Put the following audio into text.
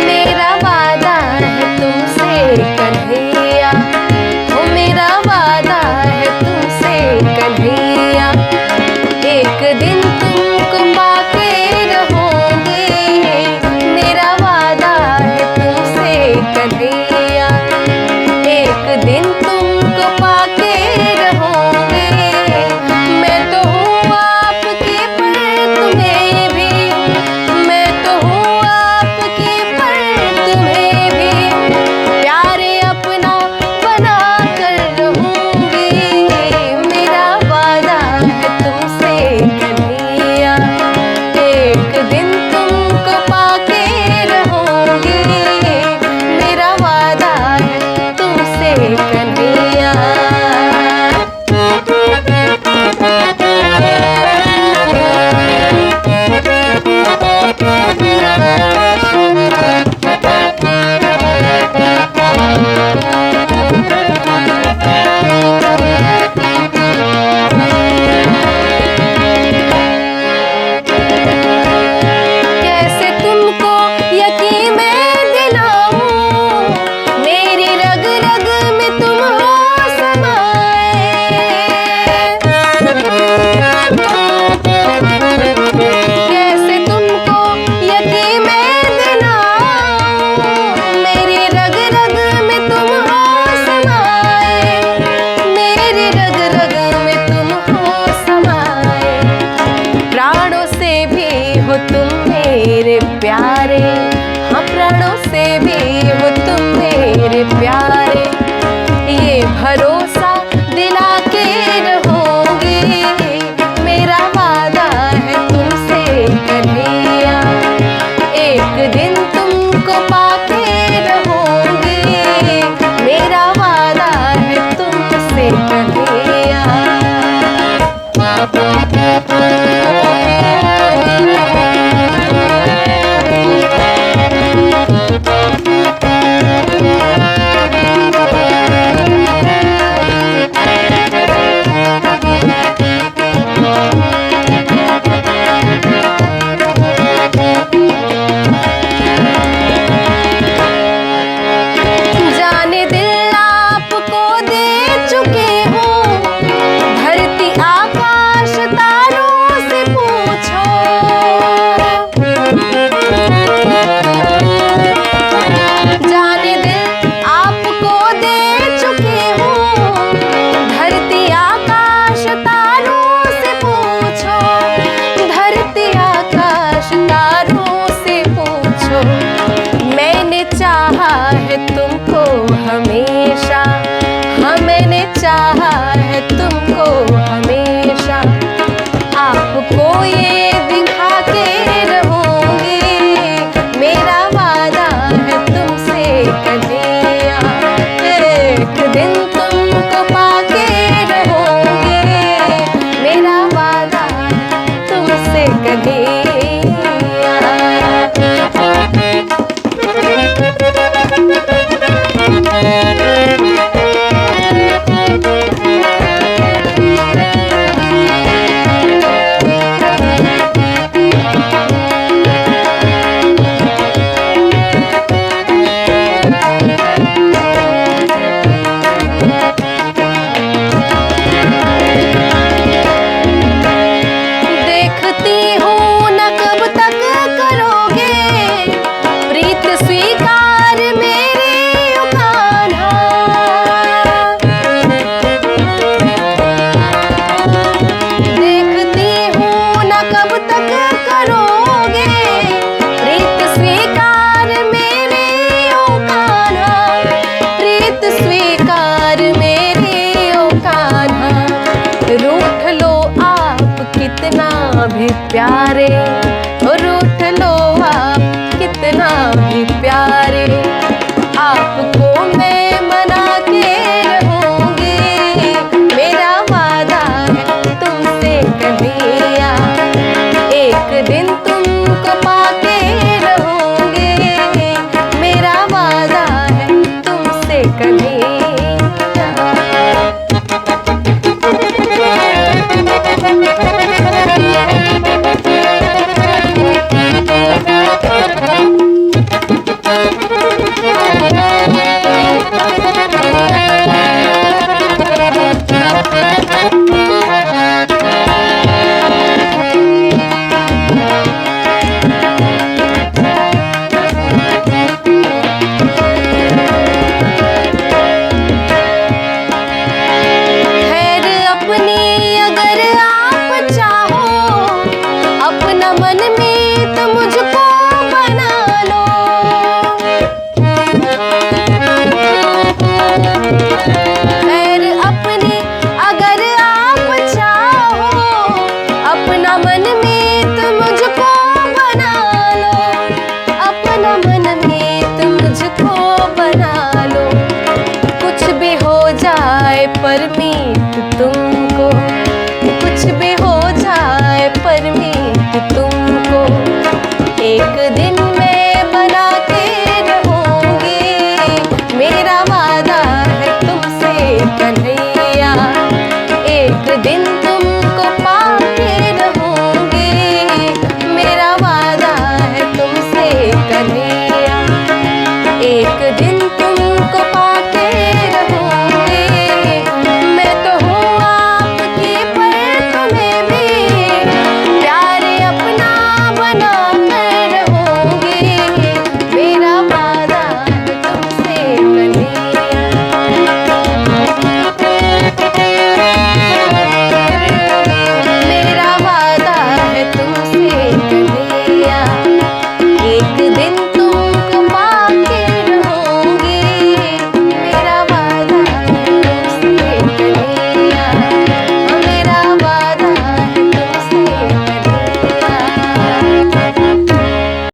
मेरा वादा है तुमसे कन्हैया, ओ मेरा वादा है तुमसे कन्हैया, एक दिन तुमको पाके रहोगे। मेरा वादा है तुमसे कन्हैया, एक दिन तुमको पाके रहोगे। मैं तो हूँ आपकी पर तुम्हें भी, मैं तो हूँ आपकी पर तुम्हें भी, प्यारे अपना बना कर रहूंगी। मेरा वादा है तुमसे कन्हैया, एक दिन तुमको पाके रहूंगी। मेरा वादा है तुमसे कन्हैया। कैसे तुमको यकीन में दिलाऊं, मेरी रग रग में तुम हो समाए। कैसे तुमको यकीन में दिलाऊं, मेरी रग रग में तुम हो समाए। मेरी रग रग में तुम हो समाए। प्राणों से भी हो तुम मेरे प्यारे, हाँ प्राणों से भी हो तुम मेरे प्यारे। ये भरोसा दिला के रहोगे। मेरा वादा है तुमसे कन्हैया, एक दिन तुमको पाके रहोगे। मेरा वादा है तुमसे कन्हैया। जाने दिल आपको दे चुके हो, धरती आकाश तारों से पूछो। जाने दिल आपको दे चुके हो, धरती आकाश तारों से पूछो। धरती आकाश तारों से पूछो। मैंने चाहा है तुमको हमेशा, हाँ मैंने चाहा है तुमको हमेशा। आपको ये दिखा के रहूंगी। मेरा वादा है तुमसे कन्हैया, एक दिन तुमको पाके रहूंगी। मेरा वादा है तुमसे कन्हैया। देखती हूँ न कब तक करोगे प्रीत स्वीकार मेरी ओ कान्हा। देखती हूँ न कब तक करोगे प्रीत स्वीकार मेरी ओ कान्हा। प्रीत स्वीकार मेरी ओ कान्हा। रूठ लो आप कितना भी प्यारे, रूठ लो आप कितना भी प्यारे। आपको मैं मना के रहूंगी। मेरा वादा है तुमसे कन्हैया, एक दिन तुमको पाके रहूंगी। मेरा वादा है तुमसे कन्हैया। मीत तुम